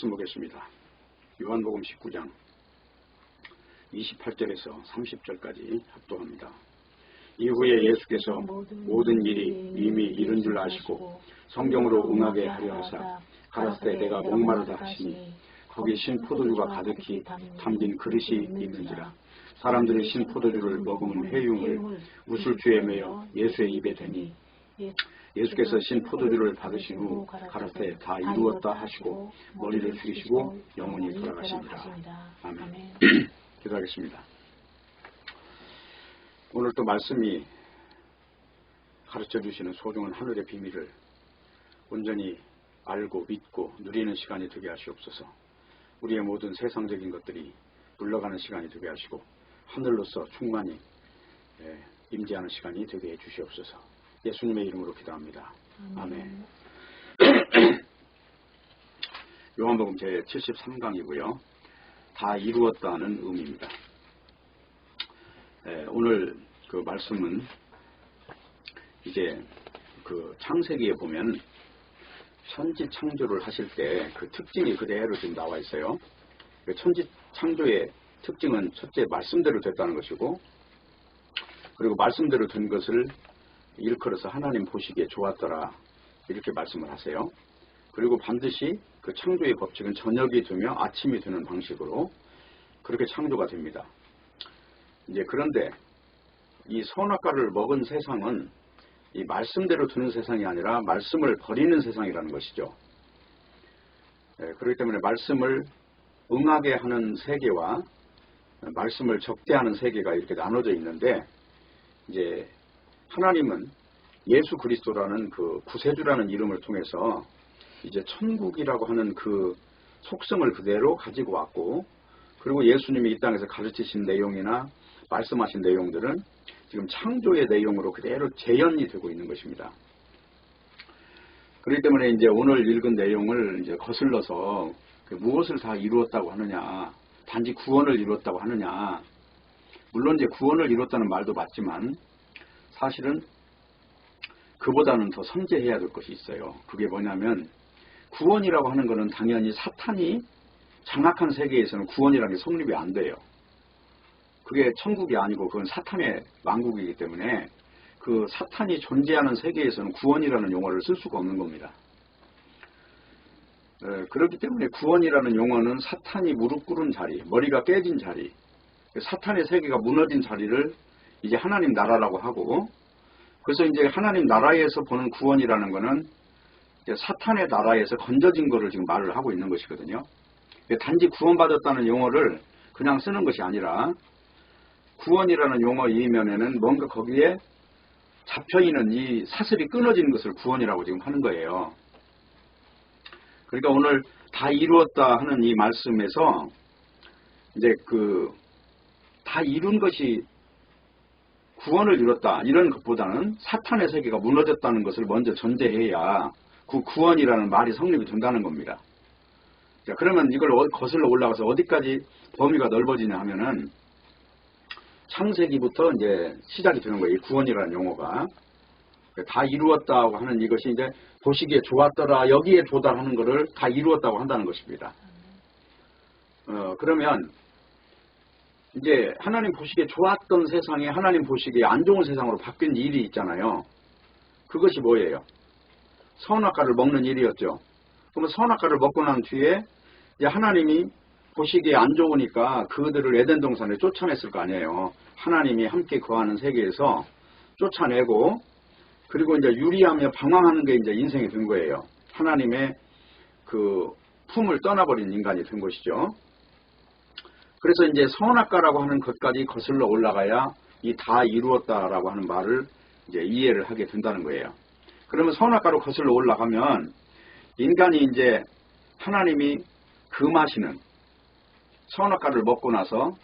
말씀 보겠습니다. 요한복음 19장 28절에서 30절까지 합독합니다. 이후에 예수께서 모든 일이 이미 이른 줄 아시고 성경으로 응하게 하려 하사 가라사대 내가 목마르다 하시니 거기 신 포도주가 가득히 담긴 그릇이 있는지라. 사람들이 신 포도주를 먹으면 회중을 우슬주에 매어 예수의 입에 대니 예수께서 신 포도주를 받으신 후 가라사대 다 이루었다 하시고 머리를 숙이시고 영원히 돌아가시니라. 아멘. 기도하겠습니다. 오늘 또 말씀이 가르쳐 주시는 소중한 하늘의 비밀을 온전히 알고 믿고 누리는 시간이 되게 하시옵소서. 우리의 모든 세상적인 것들이 물러가는 시간이 되게 하시고 하늘로서 충만히 임재하는 시간이 되게 해 주시옵소서. 예수님의 이름으로 기도합니다. 아멘. 요한복음 제73강이고요. 다 이루었다는 의미입니다. 오늘 그 말씀은 이제 그 창세기에 보면 천지 창조를 하실 때 그 특징이 그대로 지금 나와 있어요. 천지 창조의 특징은 첫째 말씀대로 됐다는 것이고, 그리고 말씀대로 된 것을 일컬어서 하나님 보시기에 좋았더라 이렇게 말씀을 하세요. 그리고 반드시 그 창조의 법칙은 저녁이 되며 아침이 되는 방식으로 그렇게 창조가 됩니다. 이제 그런데 이 선악과를 먹은 세상은 이 말씀대로 두는 세상이 아니라 말씀을 버리는 세상이라는 것이죠. 그렇기 때문에 말씀을 응하게 하는 세계와 말씀을 적대하는 세계가 이렇게 나눠져 있는데, 이제 하나님은 예수 그리스도라는 그 구세주라는 이름을 통해서 이제 천국이라고 하는 그 속성을 그대로 가지고 왔고, 그리고 예수님이 이 땅에서 가르치신 내용이나 말씀하신 내용들은 지금 창조의 내용으로 그대로 재현이 되고 있는 것입니다. 그렇기 때문에 이제 오늘 읽은 내용을 이제 거슬러서 무엇을 다 이루었다고 하느냐, 단지 구원을 이루었다고 하느냐. 물론 이제 구원을 이루었다는 말도 맞지만 사실은 그보다는 더 선제해야 될 것이 있어요. 그게 뭐냐면 구원이라고 하는 것은 당연히 사탄이 장악한 세계에서는 구원이라는 게 성립이 안 돼요. 그게 천국이 아니고 그건 사탄의 왕국이기 때문에 그 사탄이 존재하는 세계에서는 구원이라는 용어를 쓸 수가 없는 겁니다. 그렇기 때문에 구원이라는 용어는 사탄이 무릎 꿇은 자리, 머리가 깨진 자리, 사탄의 세계가 무너진 자리를 이제 하나님 나라라고 하고, 그래서 이제 하나님 나라에서 보는 구원이라는 거는 이제 사탄의 나라에서 건져진 거를 지금 말을 하고 있는 것이거든요. 단지 구원받았다는 용어를 그냥 쓰는 것이 아니라 구원이라는 용어 이면에는 뭔가 거기에 잡혀있는 이 사슬이 끊어지는 것을 구원이라고 지금 하는 거예요. 그러니까 오늘 다 이루었다 하는 이 말씀에서 이제 그 다 이룬 것이 구원을 이뤘다 이런 것보다는 사탄의 세계가 무너졌다는 것을 먼저 전제해야 그 구원이라는 말이 성립이 된다는 겁니다. 자, 그러면 이걸 거슬러 올라가서 어디까지 범위가 넓어지냐 하면은 창세기부터 이제 시작이 되는 거예요. 이 구원이라는 용어가. 다 이루었다고 하는 이것이 이제 보시기에 좋았더라, 여기에 도달하는 것을 다 이루었다고 한다는 것입니다. 그러면 이제 하나님 보시기에 좋았던 세상이 하나님 보시기에 안 좋은 세상으로 바뀐 일이 있잖아요. 그것이 뭐예요? 선악과를 먹는 일이었죠. 그러면 선악과를 먹고 난 뒤에 이제 하나님이 보시기에 안 좋으니까 그들을 에덴 동산에 쫓아냈을 거 아니에요. 하나님이 함께 거하는 세계에서 쫓아내고, 그리고 이제 유리하며 방황하는 게 이제 인생이 된 거예요. 하나님의 그 품을 떠나버린 인간이 된 것이죠. 그래서 이제 선악과라고 하는 것까지 거슬러 올라가야 이 다 이루었다라고 하는 말을 이제 이해를 하게 된다는 거예요. 그러면 선악과로 거슬러 올라가면 인간이 이제 하나님이 금하시는 선악과를 먹고 나서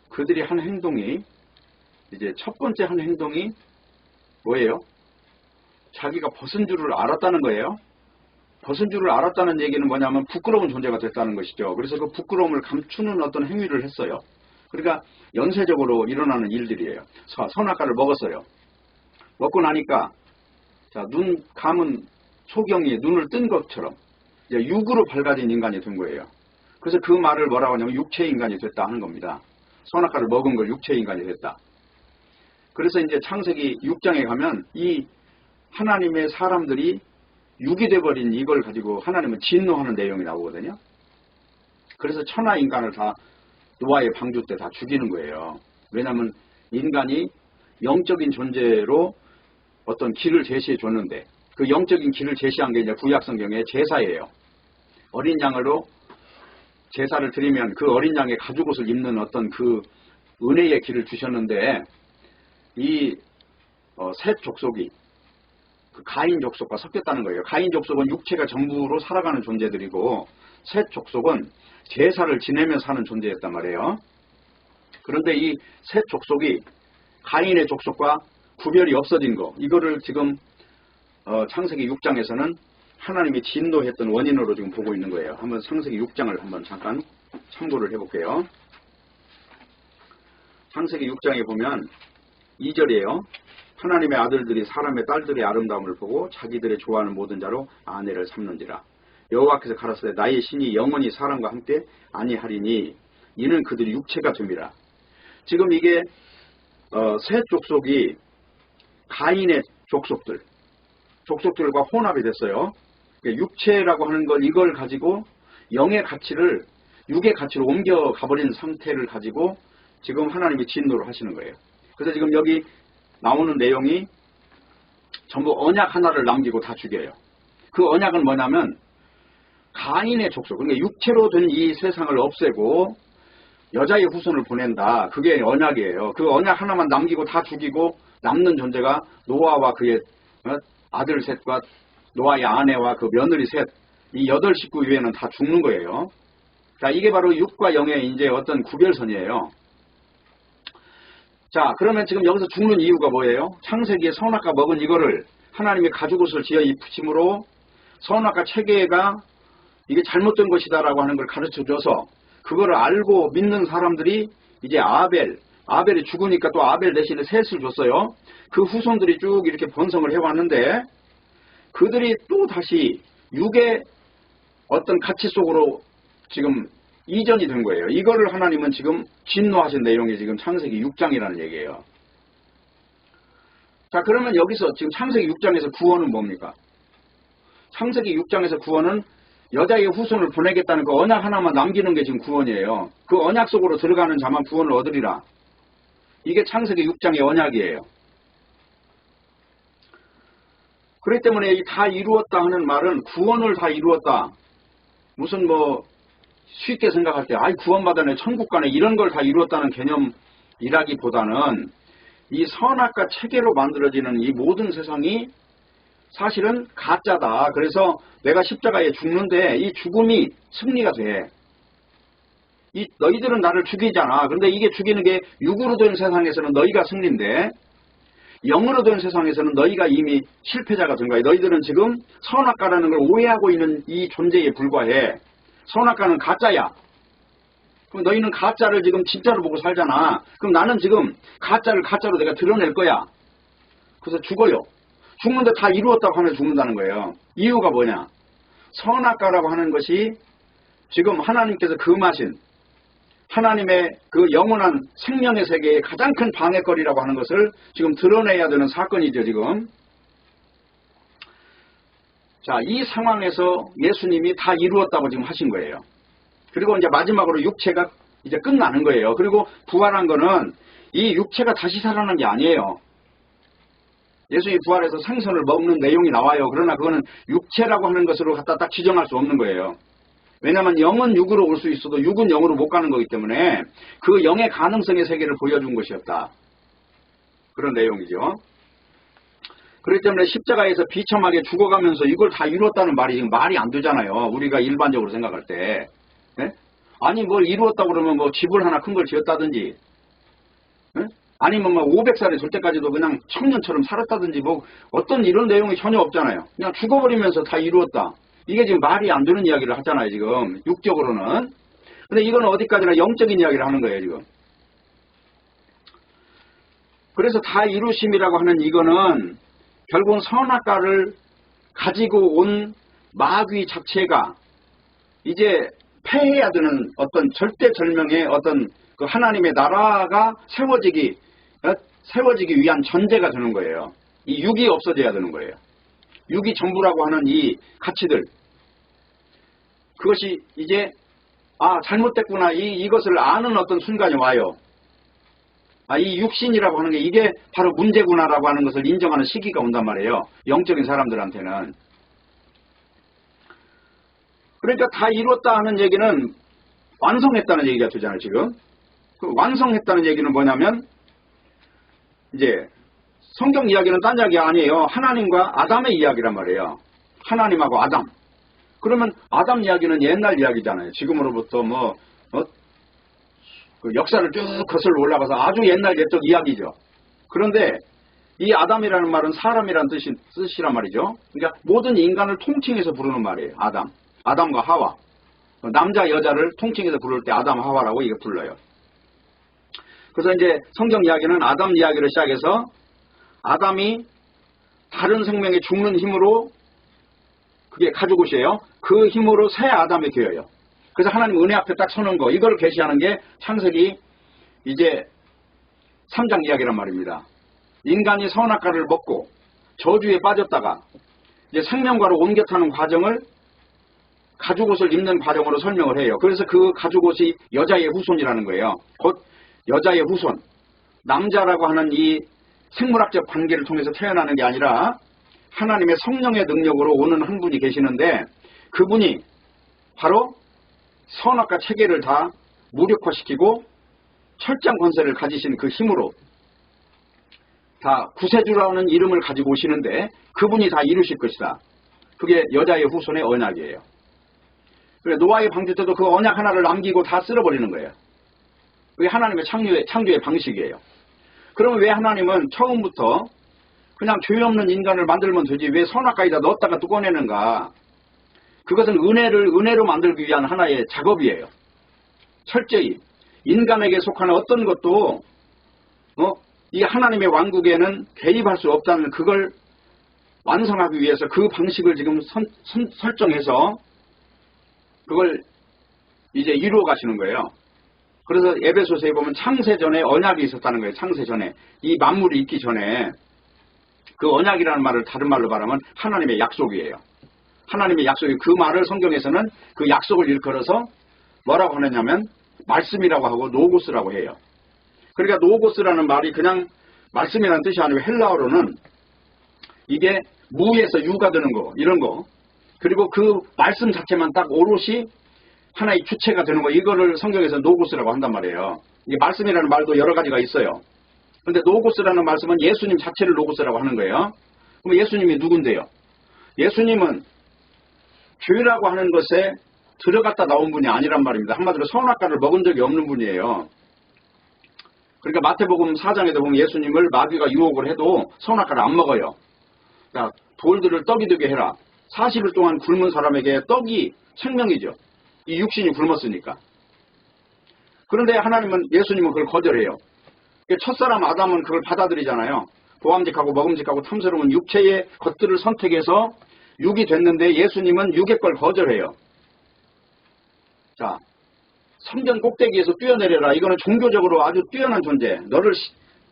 그들이 한 행동이 이제 첫 번째 한 행동이 뭐예요? 자기가 벗은 줄을 알았다는 거예요. 벗은 줄을 알았다는 얘기는 뭐냐면 부끄러운 존재가 됐다는 것이죠. 그래서 그 부끄러움을 감추는 어떤 행위를 했어요. 그러니까 연쇄적으로 일어나는 일들이에요. 선악과를 먹었어요. 먹고 나니까 자, 눈 감은 소경이 눈을 뜬 것처럼 이제 육으로 밝아진 인간이 된 거예요. 그래서 그 말을 뭐라고 하냐면 육체 인간이 됐다 하는 겁니다. 선악과를 먹은 걸 육체 인간이 됐다. 그래서 이제 창세기 6장에 가면 이 하나님의 사람들이 육이 돼버린 이걸 가지고 하나님은 진노하는 내용이 나오거든요. 그래서 천하 인간을 다 노아의 방주 때 다 죽이는 거예요. 왜냐하면 인간이 영적인 존재로 어떤 길을 제시해 줬는데 그 영적인 길을 제시한 게 이제 구약 성경의 제사예요. 어린 양으로 제사를 드리면 그 어린 양의 가죽옷을 입는 어떤 그 은혜의 길을 주셨는데 이 셋 족속이 그 가인 족속과 섞였다는 거예요. 가인 족속은 육체가 전부로 살아가는 존재들이고 셋 족속은 제사를 지내며 사는 존재였단 말이에요. 그런데 이 셋 족속이 가인의 족속과 구별이 없어진 거, 이거를 지금 창세기 6장에서는 하나님이 진노했던 원인으로 지금 보고 있는 거예요. 한번 창세기 6장을 한번 잠깐 참고를 해볼게요. 창세기 6장에 보면 2절이에요. 하나님의 아들들이 사람의 딸들의 아름다움을 보고 자기들의 좋아하는 모든 자로 아내를 삼는지라. 여호와께서 가라사대 나의 신이 영원히 사람과 함께 아니하리니 이는 그들이 육체가 됨이라. 지금 이게 셋 족속이 가인의 족속들과 혼합이 됐어요. 육체라고 하는 건 이걸 가지고 영의 가치를 육의 가치로 옮겨 가버린 상태를 가지고 지금 하나님이 진노를 하시는 거예요. 그래서 지금 여기 나오는 내용이 전부 언약 하나를 남기고 다 죽여요. 그 언약은 뭐냐면 가인의 족속, 그러니까 육체로 된 이 세상을 없애고 여자의 후손을 보낸다. 그게 언약이에요. 그 언약 하나만 남기고 다 죽이고 남는 존재가 노아와 그의 아들 셋과 노아의 아내와 그 며느리 셋, 이 8식구 이외에는 다 죽는 거예요. 자, 이게 바로 육과 영의 이제 어떤 구별선이에요. 자, 그러면 지금 여기서 죽는 이유가 뭐예요? 창세기에 선악과 먹은 이거를 하나님이 가죽옷을 지어 입히심으로 선악과 체계가 이게 잘못된 것이다라고 하는 걸 가르쳐줘서 그거를 알고 믿는 사람들이 이제 아벨이 죽으니까 또 아벨 대신에 셋을 줬어요. 그 후손들이 쭉 이렇게 번성을 해왔는데 그들이 또 다시 육의 어떤 가치 속으로 지금 이전이 된 거예요. 이거를 하나님은 지금 진노하신 내용이 지금 창세기 6장이라는 얘기예요. 자, 그러면 여기서 지금 창세기 6장에서 구원은 뭡니까? 창세기 6장에서 구원은 여자의 후손을 보내겠다는 그 언약 하나만 남기는 게 지금 구원이에요. 그 언약 속으로 들어가는 자만 구원을 얻으리라. 이게 창세기 6장의 언약이에요. 그렇기 때문에 이 다 이루었다 하는 말은 구원을 다 이루었다. 무슨 뭐 쉽게 생각할 때 아이 구원받아내 천국 가네 이런 걸 다 이루었다는 개념이라기보다는 이 선악과 체계로 만들어지는 이 모든 세상이 사실은 가짜다. 그래서 내가 십자가에 죽는데 이 죽음이 승리가 돼. 너희들은 나를 죽이잖아. 그런데 이게 죽이는 게 육으로 된 세상에서는 너희가 승리인데 영으로 된 세상에서는 너희가 이미 실패자가 된 거야. 너희들은 지금 선악과라는 걸 오해하고 있는 이 존재에 불과해. 선악과는 가짜야. 그럼 너희는 가짜를 지금 진짜로 보고 살잖아. 그럼 나는 지금 가짜를 가짜로 내가 드러낼 거야. 그래서 죽어요. 죽는데 다 이루었다고 하면 죽는다는 거예요. 이유가 뭐냐? 선악과라고 하는 것이 지금 하나님께서 금하신 하나님의 그 영원한 생명의 세계의 가장 큰 방해거리라고 하는 것을 지금 드러내야 되는 사건이죠, 지금. 자, 이 상황에서 예수님이 다 이루었다고 지금 하신 거예요. 그리고 이제 마지막으로 육체가 이제 끝나는 거예요. 그리고 부활한 거는 이 육체가 다시 살아난 게 아니에요. 예수님이 부활해서 생선을 먹는 내용이 나와요. 그러나 그거는 육체라고 하는 것으로 갖다 딱 지정할 수 없는 거예요. 왜냐하면 영은 육으로 올 수 있어도 육은 영으로 못 가는 거기 때문에 그 영의 가능성의 세계를 보여준 것이었다. 그런 내용이죠. 그렇기 때문에 십자가에서 비참하게 죽어가면서 이걸 다 이루었다는 말이 지금 말이 안 되잖아요. 우리가 일반적으로 생각할 때. 네? 아니 뭘 이루었다고 그러면 뭐 집을 하나 큰 걸 지었다든지 네? 아니면 뭐 500살이 될 때까지도 그냥 청년처럼 살았다든지 뭐 어떤 이런 내용이 전혀 없잖아요. 그냥 죽어버리면서 다 이루었다. 이게 지금 말이 안 되는 이야기를 하잖아요, 지금. 육적으로는. 근데 이건 어디까지나 영적인 이야기를 하는 거예요, 지금. 그래서 다 이루심이라고 하는 이거는 결국은 선악과를 가지고 온 마귀 자체가 이제 폐해야 되는 어떤 절대절명의 어떤 그 하나님의 나라가 세워지기 위한 전제가 되는 거예요. 이 육이 없어져야 되는 거예요. 육이 전부라고 하는 이 가치들, 그것이 이제 잘못됐구나, 이것을 아는 어떤 순간이 와요. 이 육신이라고 하는 게 이게 바로 문제구나라고 하는 것을 인정하는 시기가 온단 말이에요. 영적인 사람들한테는. 그러니까 다 이뤘다 하는 얘기는 완성했다는 얘기가 되잖아요, 지금. 그 완성했다는 얘기는 뭐냐면, 이제 성경 이야기는 딴 이야기 아니에요. 하나님과 아담의 이야기란 말이에요. 하나님하고 아담. 그러면 아담 이야기는 옛날 이야기잖아요. 지금으로부터 그 역사를 쭉 거슬러 올라가서 아주 옛날 옛적 이야기죠. 그런데 이 아담이라는 말은 사람이라는 뜻이란 말이죠. 그러니까 모든 인간을 통칭해서 부르는 말이에요. 아담과 하와. 남자 여자를 통칭해서 부를 때 아담 하와라고 이게 불러요. 그래서 이제 성경 이야기는 아담 이야기를 시작해서 아담이 다른 생명이 죽는 힘으로, 그게 가죽옷이에요. 그 힘으로 새 아담이 되어요. 그래서 하나님 은혜 앞에 딱 서는 거, 이걸 계시하는 게 창세기 이제 3장 이야기란 말입니다. 인간이 선악과를 먹고 저주에 빠졌다가 이제 생명과로 옮겨 타는 과정을 가죽옷을 입는 과정으로 설명을 해요. 그래서 그 가죽옷이 여자의 후손이라는 거예요. 곧 여자의 후손, 남자라고 하는 이 생물학적 관계를 통해서 태어나는 게 아니라 하나님의 성령의 능력으로 오는 한 분이 계시는데, 그분이 바로 선악과 체계를 다 무력화시키고 철장 권세를 가지신 그 힘으로 다 구세주라는 이름을 가지고 오시는데, 그분이 다 이루실 것이다. 그게 여자의 후손의 언약이에요. 그래, 노아의 방주 때도 그 언약 하나를 남기고 다 쓸어버리는 거예요. 그게 하나님의 창조의 방식이에요. 그러면 왜 하나님은 처음부터 그냥 죄 없는 인간을 만들면 되지 왜 선악과에다 넣었다가 또 꺼내는가? 그것은 은혜로 만들기 위한 하나의 작업이에요. 철저히 인간에게 속하는 어떤 것도 이 하나님의 왕국에는 개입할 수 없다는, 그걸 완성하기 위해서 그 방식을 지금 설정해서 그걸 이제 이루어 가시는 거예요. 그래서 에베소서에 보면 창세전에 언약이 있었다는 거예요. 창세전에. 이 만물이 있기 전에. 그 언약이라는 말을 다른 말로 말하면 하나님의 약속이에요. 하나님의 약속이, 그 말을 성경에서는 그 약속을 일컬어서 뭐라고 하느냐면 말씀이라고 하고 노고스라고 해요. 그러니까 노고스라는 말이 그냥 말씀이라는 뜻이 아니고 헬라어로는 이게 무에서 유가 되는 거, 이런 거. 그리고 그 말씀 자체만 딱 오롯이 하나의 주체가 되는 거, 이거를 성경에서 노고스라고 한단 말이에요. 이게 말씀이라는 말도 여러 가지가 있어요. 그런데 노고스라는 말씀은 예수님 자체를 노고스라고 하는 거예요. 그럼 예수님이 누군데요? 예수님은 죄라고 하는 것에 들어갔다 나온 분이 아니란 말입니다. 한마디로 선악과를 먹은 적이 없는 분이에요. 그러니까 마태복음 4장에도 보면 예수님을 마귀가 유혹을 해도 선악과를 안 먹어요. 자, 돌들을 떡이 되게 해라. 40일 동안 굶은 사람에게 떡이 생명이죠. 이 육신이 굶었으니까. 그런데 하나님은, 예수님은 그걸 거절해요. 첫사람 아담은 그걸 받아들이잖아요. 보암직하고 먹음직하고 탐스러운 육체의 것들을 선택해서 육이 됐는데 예수님은 육의 걸 거절해요. 자, 성전 꼭대기에서 뛰어내려라. 이거는 종교적으로 아주 뛰어난 존재. 너를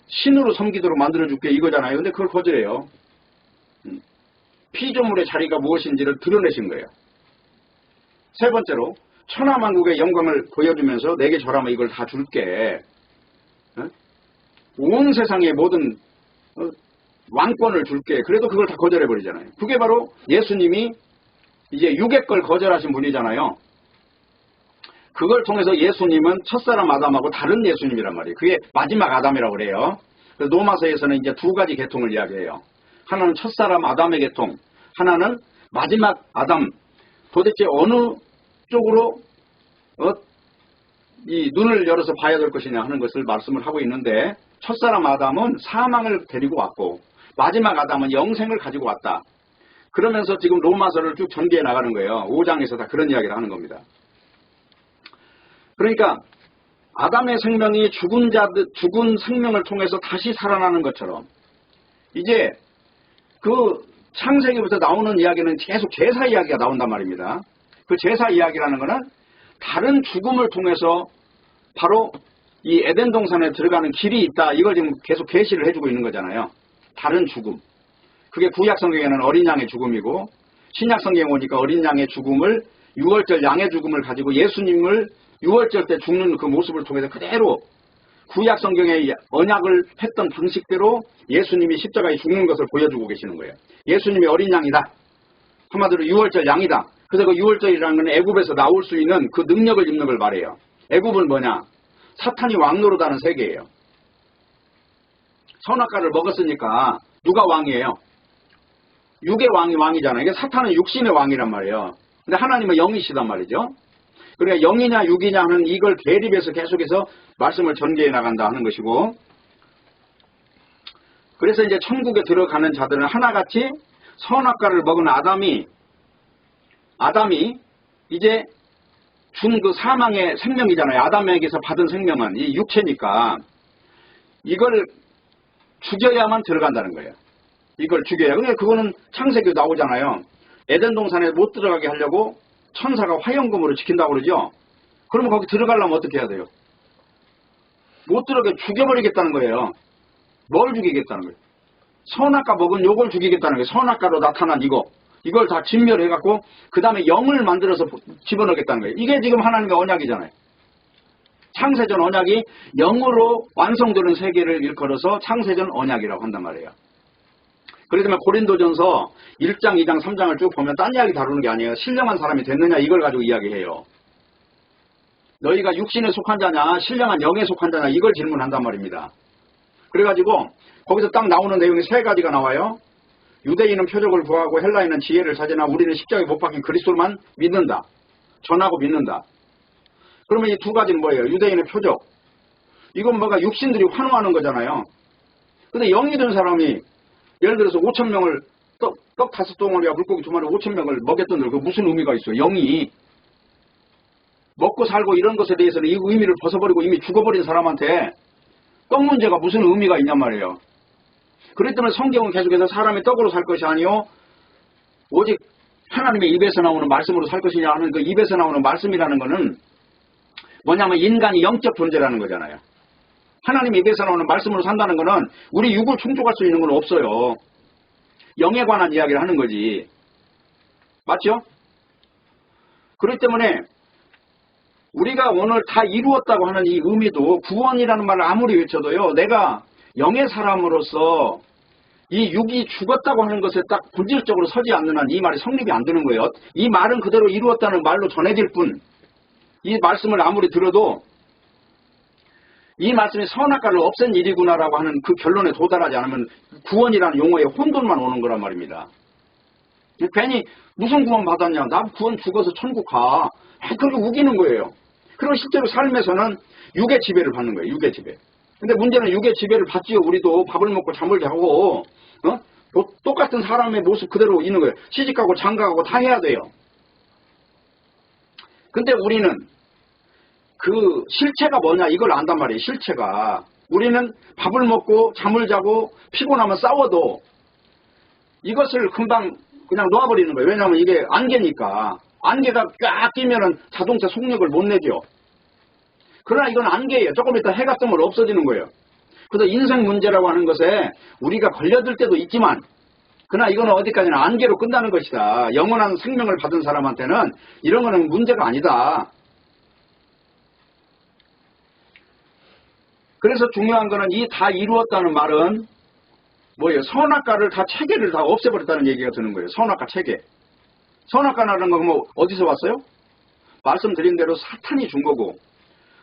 신으로 섬기도록 만들어줄게, 이거잖아요. 근데 그걸 거절해요. 피조물의 자리가 무엇인지를 드러내신 거예요. 세 번째로 천하만국의 영광을 보여주면서 내게 절하면 이걸 다 줄게. 온 세상의 모든 왕권을 줄게. 그래도 그걸 다 거절해버리잖아요. 그게 바로 예수님이 이제 육의 걸 거절하신 분이잖아요. 그걸 통해서 예수님은 첫사람 아담하고 다른 예수님이란 말이에요. 그게 마지막 아담이라고 그래요. 그래서 로마서에서는 이제 두 가지 계통을 이야기해요. 하나는 첫사람 아담의 계통, 하나는 마지막 아담. 도대체 어느 쪽으로 이 눈을 열어서 봐야 될 것이냐 하는 것을 말씀을 하고 있는데, 첫사람 아담은 사망을 데리고 왔고 마지막 아담은 영생을 가지고 왔다. 그러면서 지금 로마서를 쭉 전개해 나가는 거예요. 5장에서 다 그런 이야기를 하는 겁니다. 그러니까 아담의 생명이 죽은 생명을 통해서 다시 살아나는 것처럼 이제 그 창세기부터 나오는 이야기는 계속 제사 이야기가 나온단 말입니다. 그 제사 이야기라는 것은 다른 죽음을 통해서 바로 이 에덴 동산에 들어가는 길이 있다. 이걸 지금 계속 계시를 해주고 있는 거잖아요. 다른 죽음. 그게 구약 성경에는 어린 양의 죽음이고 신약 성경에 오니까 어린 양의 죽음을 6월절 양의 죽음을 가지고 예수님을 6월절 때 죽는 그 모습을 통해서 그대로 구약 성경의 언약을 했던 방식대로 예수님이 십자가에 죽는 것을 보여주고 계시는 거예요. 예수님이 어린 양이다. 한마디로 6월절 양이다. 그래서 그 6월절이라는 건 애굽에서 나올 수 있는 그 능력을 입는 걸 말해요. 애굽은 뭐냐? 사탄이 왕노릇하는 세계예요. 선악과를 먹었으니까 누가 왕이에요? 육의 왕이 왕이잖아요. 이게 사탄은 육신의 왕이란 말이에요. 근데 하나님은 영이시단 말이죠. 그러니까 영이냐 육이냐 하는 이걸 대립해서 계속해서 말씀을 전개해 나간다 하는 것이고, 그래서 이제 천국에 들어가는 자들은 하나같이 선악과를 먹은 아담이 이제 준 그 사망의 생명이잖아요. 아담에게서 받은 생명은 이 육체니까 이걸 죽여야만 들어간다는 거예요. 이걸 죽여야. 그러니까 그거는 창세기 나오잖아요. 에덴 동산에 못 들어가게 하려고 천사가 화염검으로 지킨다고 그러죠. 그러면 거기 들어가려면 어떻게 해야 돼요? 못 들어가게 죽여버리겠다는 거예요. 뭘 죽이겠다는 거예요? 선악과 먹은 요걸 죽이겠다는 거예요. 선악과로 나타난 이걸 다 진멸해갖고 그 다음에 영을 만들어서 집어넣겠다는 거예요. 이게 지금 하나님의 언약이잖아요. 창세전 언약이 영으로 완성되는 세계를 일컬어서 창세전 언약이라고 한단 말이에요. 그러면 고린도전서 1장, 2장, 3장을 쭉 보면 딴 이야기 다루는 게 아니에요. 신령한 사람이 됐느냐 이걸 가지고 이야기해요. 너희가 육신에 속한 자냐 신령한 영에 속한 자냐 이걸 질문한단 말입니다. 그래가지고 거기서 딱 나오는 내용이 세 가지가 나와요. 유대인은 표적을 구하고 헬라인은 지혜를 찾으나 우리는 십자가에 못 박힌 그리스도만 믿는다. 전하고 믿는다. 그러면 이 두 가지는 뭐예요? 유대인의 표적. 이건 뭐가 육신들이 환호하는 거잖아요. 근데 영이 든 사람이 예를 들어서 5,000명을 떡 5덩어리와 물고기 2마리 5,000명을 먹였던 그 무슨 의미가 있어요? 영이 먹고 살고 이런 것에 대해서는 이 의미를 벗어버리고 이미 죽어버린 사람한테 떡 문제가 무슨 의미가 있냔 말이에요. 그렇기 때문에 성경은 계속해서 사람이 떡으로 살 것이 아니요 오직 하나님의 입에서 나오는 말씀으로 살 것이냐 하는 그 입에서 나오는 말씀이라는 거는 뭐냐면 인간이 영적 존재라는 거잖아요. 하나님 입에서 나오는 말씀으로 산다는 거는 우리 육을 충족할 수 있는 건 없어요. 영에 관한 이야기를 하는 거지. 맞죠? 그렇기 때문에 우리가 오늘 다 이루었다고 하는 이 의미도 구원이라는 말을 아무리 외쳐도요. 내가 영의 사람으로서 이 육이 죽었다고 하는 것에 딱 본질적으로 서지 않는 한 이 말이 성립이 안 되는 거예요. 이 말은 그대로 이루었다는 말로 전해질 뿐 이 말씀을 아무리 들어도 이 말씀이 선악과를 없앤 일이구나라고 하는 그 결론에 도달하지 않으면 구원이라는 용어에 혼돈만 오는 거란 말입니다. 괜히 무슨 구원 받았냐. 나 구원 죽어서 천국 가. 그렇게 우기는 거예요. 그리고 실제로 삶에서는 육의 지배를 받는 거예요. 육의 지배. 근데 문제는 육의 지배를 받지요. 우리도 밥을 먹고 잠을 자고 똑같은 사람의 모습 그대로 있는 거예요. 시집가고 장가가고 다 해야 돼요. 근데 우리는 그 실체가 뭐냐 이걸 안단 말이에요. 실체가. 우리는 밥을 먹고 잠을 자고 피곤하면 싸워도 이것을 금방 그냥 놓아버리는 거예요. 왜냐하면 이게 안개니까. 안개가 꽉 끼면은 자동차 속력을 못 내죠. 그러나 이건 안개예요. 조금 있다 해가 뜨면 없어지는 거예요. 그래서 인생 문제라고 하는 것에 우리가 걸려들 때도 있지만 그러나 이거는 어디까지나 안개로 끝나는 것이다. 영원한 생명을 받은 사람한테는 이런 거는 문제가 아니다. 그래서 중요한 거는 이 다 이루었다는 말은 뭐예요? 선악과를 다 체계를 다 없애버렸다는 얘기가 드는 거예요. 선악과 체계. 선악과라는 건 뭐 어디서 왔어요? 말씀드린 대로 사탄이 준 거고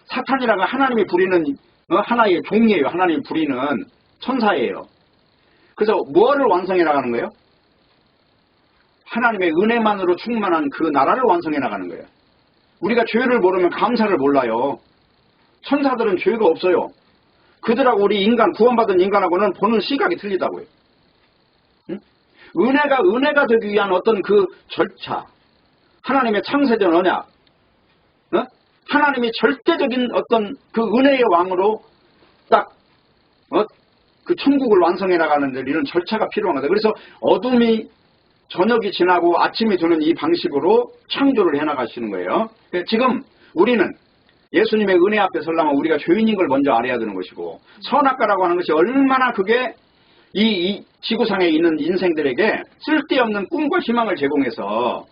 사탄이라고 하나님이 부리는 하나의 종이에요. 하나님이 부리는 천사예요. 그래서 뭐를 완성해 나가는 거예요? 하나님의 은혜만으로 충만한 그 나라를 완성해 나가는 거예요. 우리가 죄를 모르면 감사를 몰라요. 천사들은 죄가 없어요. 그들하고 우리 인간, 구원받은 인간하고는 보는 시각이 틀리다고요. 응? 은혜가 되기 위한 어떤 그 절차, 하나님의 창세전 언약, 하나님이 절대적인 어떤 그 은혜의 왕으로 딱, 그 천국을 완성해 나가는데 이런 절차가 필요한 거다. 그래서 어둠이 저녁이 지나고 아침이 드는 이 방식으로 창조를 해나가시는 거예요. 지금 우리는 예수님의 은혜 앞에 서려면 우리가 죄인인 걸 먼저 알아야 되는 것이고, 선악과라고 하는 것이 얼마나 그게 이 지구상에 있는 인생들에게 쓸데없는 꿈과 희망을 제공해서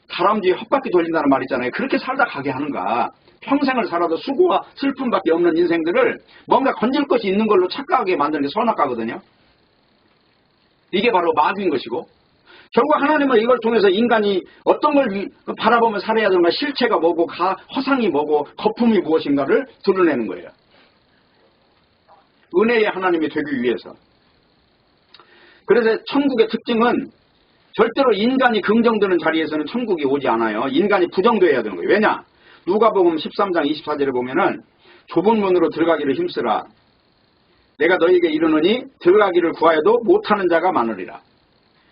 다람쥐 헛바퀴 돌린다는 말 있잖아요. 그렇게 살다 가게 하는가. 평생을 살아도 수고와 슬픔밖에 없는 인생들을 뭔가 건질 것이 있는 걸로 착각하게 만드는 게 선악과거든요. 이게 바로 마귀인 것이고, 결국 하나님은 이걸 통해서 인간이 어떤 걸 바라보며 살아야 되는가, 실체가 뭐고 허상이 뭐고 거품이 무엇인가를 드러내는 거예요. 은혜의 하나님이 되기 위해서. 그래서 천국의 특징은 절대로 인간이 긍정되는 자리에서는 천국이 오지 않아요. 인간이 부정되어야 되는 거예요. 왜냐? 누가복음 13장 24절에 보면은 좁은 문으로 들어가기를 힘쓰라. 내가 너희에게 이르노니 들어가기를 구하여도 못하는 자가 많으리라.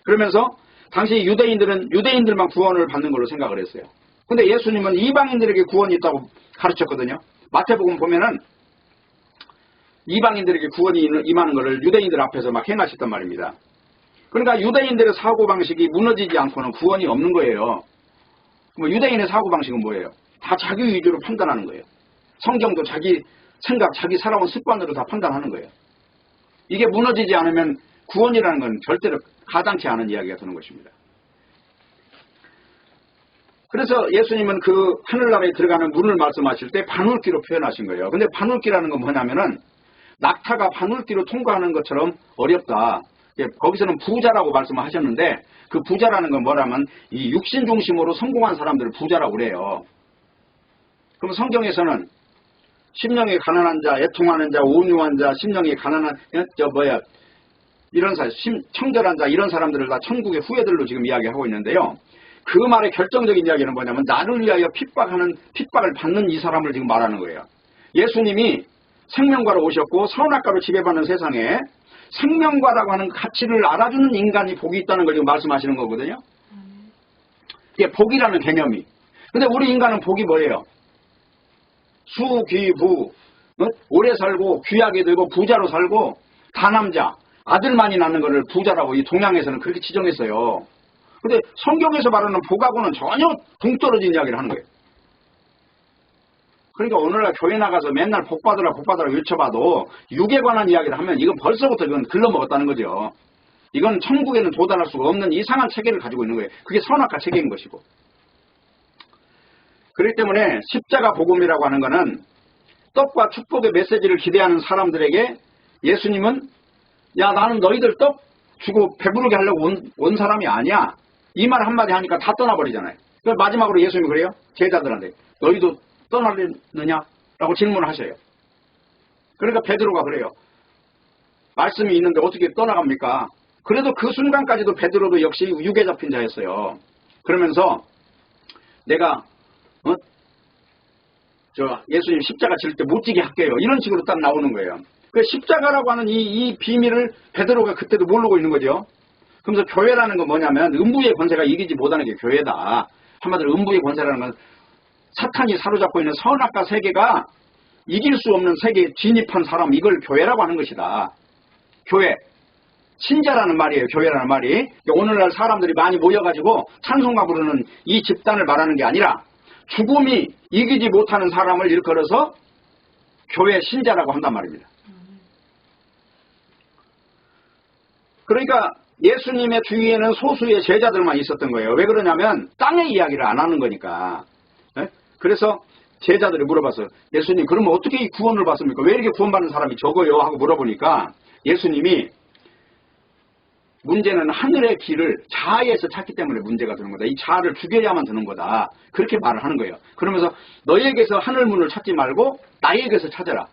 그러면서 당시 유대인들만 구원을 받는 걸로 생각을 했어요. 근데 예수님은 이방인들에게 구원이 있다고 가르쳤거든요. 마태복음 보면은 이방인들에게 구원이 임하는 것을 유대인들 앞에서 막 행하셨단 말입니다. 그러니까 유대인들의 사고방식이 무너지지 않고는 구원이 없는 거예요. 뭐 유대인의 사고방식은 뭐예요? 다 자기 위주로 판단하는 거예요. 성경도 자기 생각, 자기 살아온 습관으로 다 판단하는 거예요. 이게 무너지지 않으면 구원이라는 건 절대로 가당치 않은 이야기가 되는 것입니다. 그래서 예수님은 그 하늘나라에 들어가는 문을 말씀하실 때 바늘기로 표현하신 거예요. 근데 바늘기라는 건 뭐냐면은 낙타가 바늘기로 통과하는 것처럼 어렵다. 거기서는 부자라고 말씀하셨는데 그 부자라는 건 뭐라면 이 육신 중심으로 성공한 사람들을 부자라고 그래요. 그럼 성경에서는 심령이 가난한 자, 애통하는 자, 온유한 자, 심령이 가난한 이런 사람, 청결한 자 이런 사람들을 다 천국의 후예들로 지금 이야기하고 있는데요. 그 말의 결정적인 이야기는 뭐냐면 나를 위하여 핍박을 받는 이 사람을 지금 말하는 거예요. 예수님이 생명과로 오셨고 선악과로 지배받는 세상에 생명과라고 하는 가치를 알아주는 인간이 복이 있다는 걸 지금 말씀하시는 거거든요. 이게 복이라는 개념이. 근데 우리 인간은 복이 뭐예요? 수, 귀, 부. 오래 살고 귀하게 되고 부자로 살고 다남자, 아들만이 낳는 것을 부자라고 이 동양에서는 그렇게 지정했어요. 근데 성경에서 말하는 복하고는 전혀 동떨어진 이야기를 하는 거예요. 그러니까 오늘날 교회 나가서 맨날 복받으라 외쳐봐도 육에 관한 이야기를 하면 이건 벌써부터 이건 글러먹었다는 거죠. 이건 천국에는 도달할 수가 없는 이상한 체계를 가지고 있는 거예요. 그게 선악과 체계인 것이고. 그렇기 때문에 십자가 복음이라고 하는 거는 떡과 축복의 메시지를 기대하는 사람들에게 예수님은 야 나는 너희들 떡 주고 배부르게 하려고 온 사람이 아니야. 이 말 한마디 하니까 다 떠나버리잖아요. 그래서 마지막으로 예수님이 그래요. 제자들한테 너희도 떠나려느냐? 라고 질문을 하셔요. 그러니까 베드로가 그래요. 말씀이 있는데 어떻게 떠나갑니까? 그래도 그 순간까지도 베드로도 역시 육에 잡힌 자였어요. 그러면서 내가 예수님 십자가 질 때 못 지게 할게요. 이런 식으로 딱 나오는 거예요. 그 십자가라고 하는 이 비밀을 베드로가 그때도 모르고 있는 거죠. 그러면서 교회라는 건 뭐냐면 음부의 권세가 이기지 못하는 게 교회다. 한마디로 음부의 권세라는 건 사탄이 사로잡고 있는 선악과 세계가 이길 수 없는 세계에 진입한 사람, 이걸 교회라고 하는 것이다. 교회. 신자라는 말이에요. 교회라는 말이. 오늘날 사람들이 많이 모여가지고 찬송가 부르는 이 집단을 말하는 게 아니라 죽음이 이기지 못하는 사람을 일컬어서 교회 신자라고 한단 말입니다. 그러니까 예수님의 주위에는 소수의 제자들만 있었던 거예요. 왜 그러냐면 땅의 이야기를 안 하는 거니까. 그래서 제자들이 물어봤어요. 예수님 그러면 어떻게 이 구원을 받습니까? 왜 이렇게 구원받는 사람이 적어요? 하고 물어보니까 예수님이 문제는 하늘의 길을 자아에서 찾기 때문에 문제가 되는 거다. 이 자아를 죽여야만 되는 거다. 그렇게 말을 하는 거예요. 그러면서 너희에게서 하늘문을 찾지 말고 나에게서 찾아라.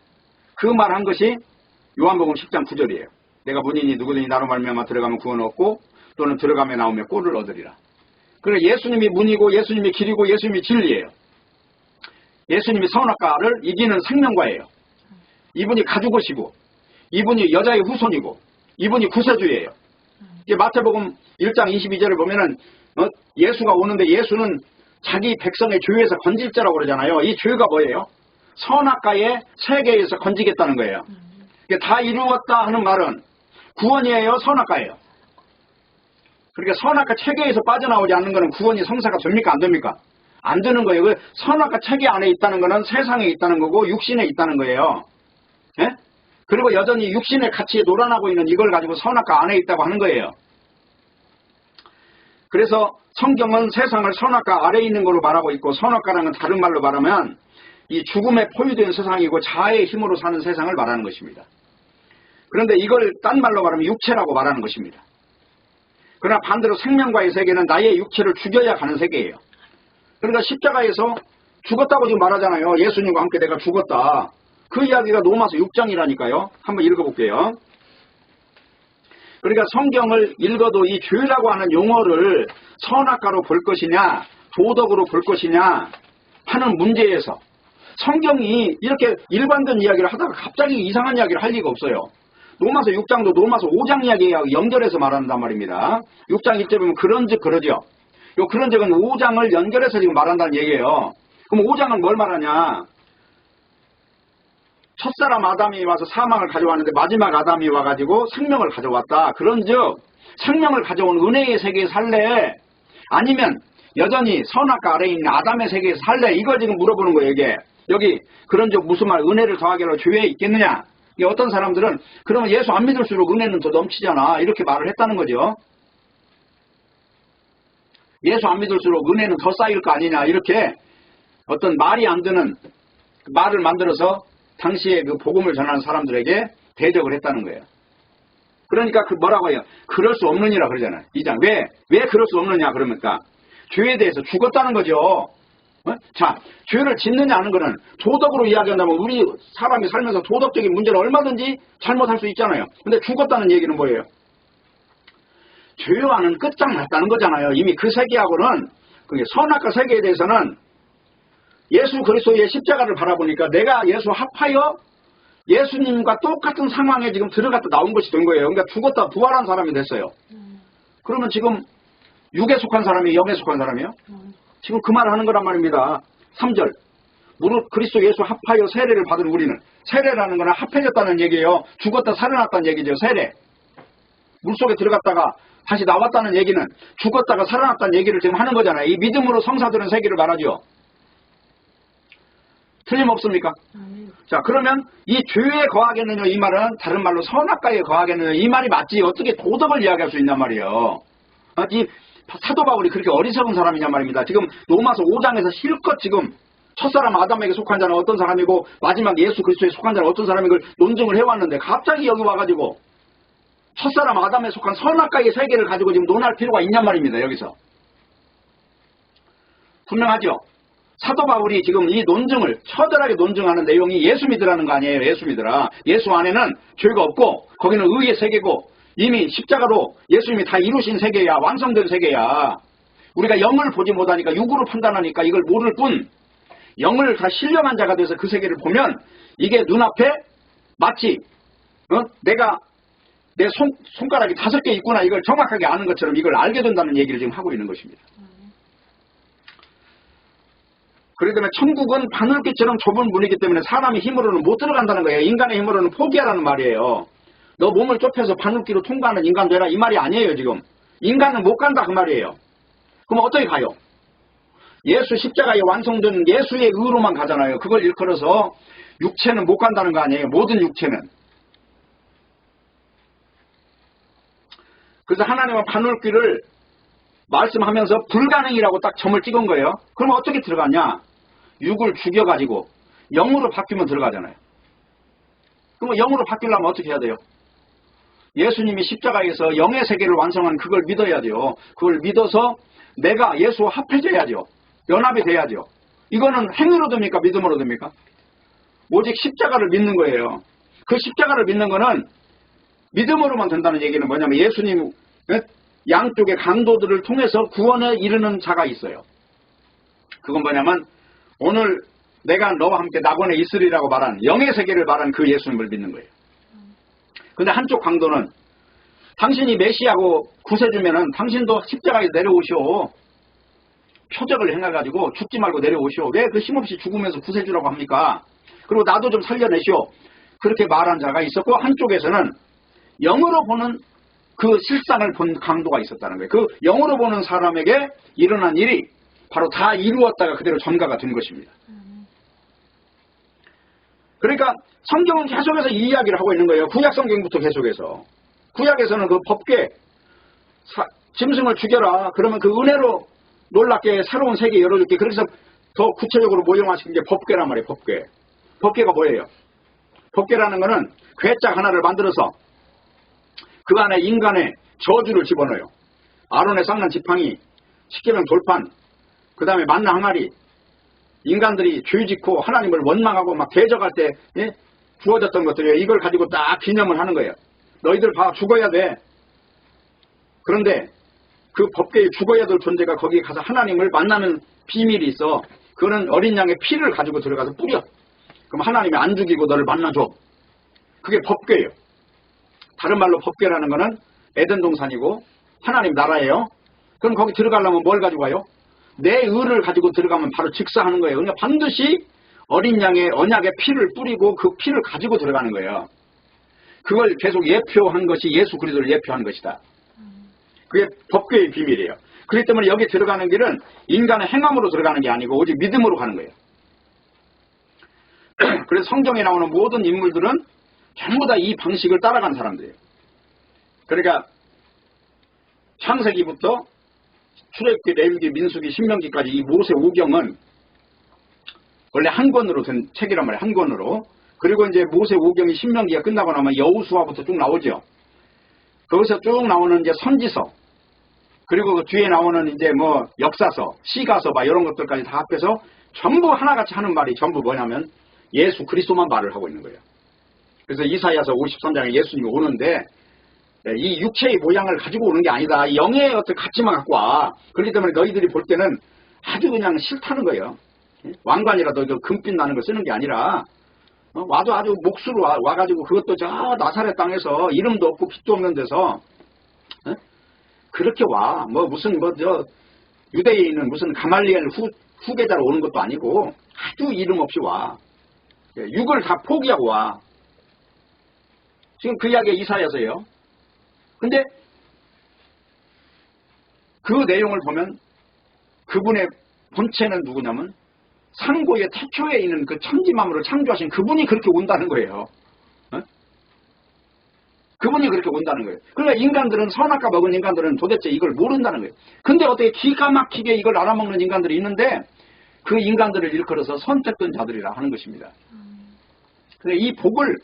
그 말한 것이 요한복음 10장 9절이에요. 내가 문이니 누구든지 나로 말미암아 들어가면 구원 얻고 또는 들어가며 나오며 꼴을 얻으리라. 그러니까 예수님이 문이고 예수님이 길이고 예수님이 진리예요. 예수님이 선악과를 이기는 생명과예요. 이분이 가죽옷이고 이분이 여자의 후손이고 이분이 구세주예요. 마태복음 1장 22절을 보면은 예수가 오는데 예수는 자기 백성의 죄에서 건질 자라고 그러잖아요. 이 죄가 뭐예요? 선악과의 세계에서 건지겠다는 거예요. 다 이루었다 하는 말은 구원이에요? 선악과예요? 그러니까 선악과 체계에서 빠져나오지 않는 것은 구원이 성사가 됩니까? 안 됩니까? 안 되는 거예요. 그 선악과 체계 안에 있다는 것은 세상에 있다는 거고 육신에 있다는 거예요. 예? 그리고 여전히 육신의 가치에 놀아나고 있는 이걸 가지고 선악과 안에 있다고 하는 거예요. 그래서 성경은 세상을 선악과 아래에 있는 걸로 말하고 있고, 선악과라는 건 다른 말로 말하면 이 죽음에 포위된 세상이고 자아의 힘으로 사는 세상을 말하는 것입니다. 그런데 이걸 딴 말로 말하면 육체라고 말하는 것입니다. 그러나 반대로 생명과의 세계는 나의 육체를 죽여야 가는 세계예요. 그러니까 십자가에서 죽었다고 지금 말하잖아요. 예수님과 함께 내가 죽었다. 그 이야기가 로마서 6장이라니까요. 한번 읽어볼게요. 그러니까 성경을 읽어도 이 죄라고 하는 용어를 선악과로 볼 것이냐 도덕으로 볼 것이냐 하는 문제에서 성경이 이렇게 일관된 이야기를 하다가 갑자기 이상한 이야기를 할 리가 없어요. 로마서 6장도 로마서 5장 이야기하고 연결해서 말한단 말입니다. 6장 1절 보면 그런즉 그러죠. 요 그런즉은 5장을 연결해서 지금 말한다는 얘기예요. 그럼 5장은 뭘 말하냐? 첫사람 아담이 와서 사망을 가져왔는데 마지막 아담이 와가지고 생명을 가져왔다. 그런즉 생명을 가져온 은혜의 세계에 살래? 아니면 여전히 선악과 아래에 있는 아담의 세계에서 살래? 이걸 지금 물어보는 거예요. 이게 여기 그런즉 무슨 말? 은혜를 더하기로 죄에 있겠느냐? 어떤 사람들은 그러면 예수 안 믿을수록 은혜는 더 넘치잖아. 이렇게 말을 했다는 거죠. 예수 안 믿을수록 은혜는 더 쌓일 거 아니냐. 이렇게 어떤 말이 안 되는 말을 만들어서 당시에 그 복음을 전하는 사람들에게 대적을 했다는 거예요. 그러니까 그 뭐라고 해요? 그럴 수 없느니라 그러잖아요. 2장. 왜 그럴 수 없느냐 그러니까 죄에 대해서 죽었다는 거죠. 자, 죄를 짓느냐 하는 거는 도덕으로 이야기한다면 우리 사람이 살면서 도덕적인 문제를 얼마든지 잘못할 수 있잖아요. 근데 죽었다는 얘기는 뭐예요? 죄와는 끝장났다는 거잖아요. 이미 그 세계하고는 선악과 세계에 대해서는 예수 그리스도의 십자가를 바라보니까 내가 예수 합하여 예수님과 똑같은 상황에 지금 들어갔다 나온 것이 된 거예요. 그러니까 죽었다 부활한 사람이 됐어요. 그러면 지금 육에 속한 사람이 영에 속한 사람이요? 지금 그 말을 하는 거란 말입니다. 3절. 무릇 그리스도 예수 합하여 세례를 받은 우리는, 세례라는 거는 합해졌다는 얘기예요. 죽었다 살아났다는 얘기죠. 세례. 물속에 들어갔다가 다시 나왔다는 얘기는 죽었다가 살아났다는 얘기를 지금 하는 거잖아요. 이 믿음으로 성사되는 세계를 말하죠. 틀림없습니까? 자, 그러면 이 죄에 거하겠느냐 이 말은 다른 말로 선악과에 거하겠느냐 이 말이 맞지 어떻게 도덕을 이야기할 수 있냔 말이에요. 이 사도 바울이 그렇게 어리석은 사람이냔 말입니다. 지금 로마서 5장에서 실컷 지금 첫사람 아담에게 속한 자는 어떤 사람이고 마지막 예수 그리스도에 속한 자는 어떤 사람인 걸 논증을 해왔는데 갑자기 여기 와가지고 첫사람 아담에 속한 선악과의 세계를 가지고 지금 논할 필요가 있냔 말입니다. 여기서 분명하죠. 사도 바울이 지금 이 논증을 처절하게 논증하는 내용이 예수 믿으라는 거 아니에요. 예수 믿으라. 예수 안에는 죄가 없고 거기는 의의 세계고 이미 십자가로 예수님이 다 이루신 세계야. 완성된 세계야. 우리가 영을 보지 못하니까 육으로 판단하니까 이걸 모를 뿐 영을 다 신령한 자가 돼서 그 세계를 보면 이게 눈앞에 마치 내가 내 손가락이 5개 있구나 이걸 정확하게 아는 것처럼 이걸 알게 된다는 얘기를 지금 하고 있는 것입니다. 그렇기 때문에 천국은 바늘귀처럼 좁은 문이기 때문에 사람의 힘으로는 못 들어간다는 거예요. 인간의 힘으로는 포기하라는 말이에요. 너 몸을 좁혀서 바늘귀로 통과하는 인간 되라 이 말이 아니에요. 지금 인간은 못 간다 그 말이에요. 그럼 어떻게 가요? 예수 십자가에 완성된 예수의 의로만 가잖아요. 그걸 일컬어서 육체는 못 간다는 거 아니에요. 모든 육체는. 그래서 하나님은 바늘귀를 말씀하면서 불가능이라고 딱 점을 찍은 거예요. 그럼 어떻게 들어가냐? 육을 죽여가지고 영으로 바뀌면 들어가잖아요. 그럼 영으로 바뀌려면 어떻게 해야 돼요? 예수님이 십자가에서 영의 세계를 완성한 그걸 믿어야 돼요. 그걸 믿어서 내가 예수와 합해져야죠. 연합이 돼야죠. 이거는 행위로 됩니까? 믿음으로 됩니까? 오직 십자가를 믿는 거예요. 그 십자가를 믿는 거는 믿음으로만 된다는 얘기는 뭐냐면 예수님 양쪽의 강도들을 통해서 구원에 이르는 자가 있어요. 그건 뭐냐면 오늘 내가 너와 함께 낙원에 있으리라고 말한 영의 세계를 말한 그 예수님을 믿는 거예요. 근데 한쪽 강도는 당신이 메시아고 구세주면은 당신도 십자가에 내려오시오. 표적을 행해가지고 죽지 말고 내려오시오. 왜 그 힘없이 죽으면서 구세주라고 합니까? 그리고 나도 좀 살려내시오. 그렇게 말한 자가 있었고 한쪽에서는 영으로 보는 그 실상을 본 강도가 있었다는 거예요. 그 영으로 보는 사람에게 일어난 일이 바로 다 이루었다가 그대로 전가가 된 것입니다. 그러니까 성경은 계속해서 이 이야기를 하고 있는 거예요. 구약 성경부터 계속해서. 구약에서는 그 법궤, 짐승을 죽여라. 그러면 그 은혜로 놀랍게 새로운 세계 열어줄게. 그래서 더 구체적으로 모형화시킨 게 법궤란 말이에요. 법궤. 법궤가 뭐예요? 법궤라는 거는 괴짝 하나를 만들어서 그 안에 인간의 저주를 집어넣어요. 아론의 쌍난 지팡이, 십계명 돌판, 그 다음에 만나 항아리, 인간들이 죄 짓고 하나님을 원망하고 막 대적할 때 주어졌던 것들이에요. 이걸 가지고 딱 기념을 하는 거예요. 너희들 다 죽어야 돼. 그런데 그 법궤에 죽어야 될 존재가 거기에 가서 하나님을 만나는 비밀이 있어. 그거는 어린 양의 피를 가지고 들어가서 뿌려. 그럼 하나님이 안 죽이고 너를 만나줘. 그게 법궤예요. 다른 말로 법궤라는 거는 에덴 동산이고 하나님 나라예요. 그럼 거기 들어가려면 뭘 가지고 와요? 내 의를 가지고 들어가면 바로 직사하는 거예요. 그러니까 반드시 어린 양의 언약의 피를 뿌리고 그 피를 가지고 들어가는 거예요. 그걸 계속 예표한 것이 예수 그리스도를 예표한 것이다. 그게 법궤의 비밀이에요. 그렇기 때문에 여기 들어가는 길은 인간의 행함으로 들어가는 게 아니고 오직 믿음으로 가는 거예요. 그래서 성경에 나오는 모든 인물들은 전부 다 이 방식을 따라간 사람들이에요. 그러니까 창세기부터 출애굽기, 레위기, 민수기, 신명기까지 이 모세 오경은 원래 한 권으로 된 책이란 말이에요. 한 권으로. 그리고 이제 모세 오경이 신명기가 끝나고 나면 여호수아부터 쭉 나오죠. 거기서 쭉 나오는 이제 선지서, 그리고 그 뒤에 나오는 이제 뭐 역사서, 시가서 막 이런 것들까지 다 합해서 전부 하나같이 하는 말이 전부 뭐냐면 예수 그리스도만 말을 하고 있는 거예요. 그래서 이사야서 53장에 예수님이 오는데 이 육체의 모양을 가지고 오는 게 아니다. 영의 어떤 가치만 갖고 와. 그렇기 때문에 너희들이 볼 때는 아주 그냥 싫다는 거예요. 왕관이라도 금빛 나는 걸 쓰는 게 아니라 와도 아주 몫으로 와가지고 그것도 저 나사렛 땅에서 이름도 없고 빛도 없는 데서 그렇게 와. 뭐 무슨 저 유대에 있는 무슨 가말리엘 후계자로 오는 것도 아니고 아주 이름 없이 와. 육을 다 포기하고 와. 지금 그 이야기가 이사야서예요. 근데 그 내용을 보면 그분의 본체는 누구냐면 상고의 태초에 있는 그 천지만물을 창조하신 그분이 그렇게 온다는 거예요. 그분이 그렇게 온다는 거예요. 그러니까 인간들은 선악과 먹은 인간들은 도대체 이걸 모른다는 거예요. 근데 어떻게 기가 막히게 이걸 알아먹는 인간들이 있는데 그 인간들을 일컬어서 선택된 자들이라 하는 것입니다. 근데 이 복을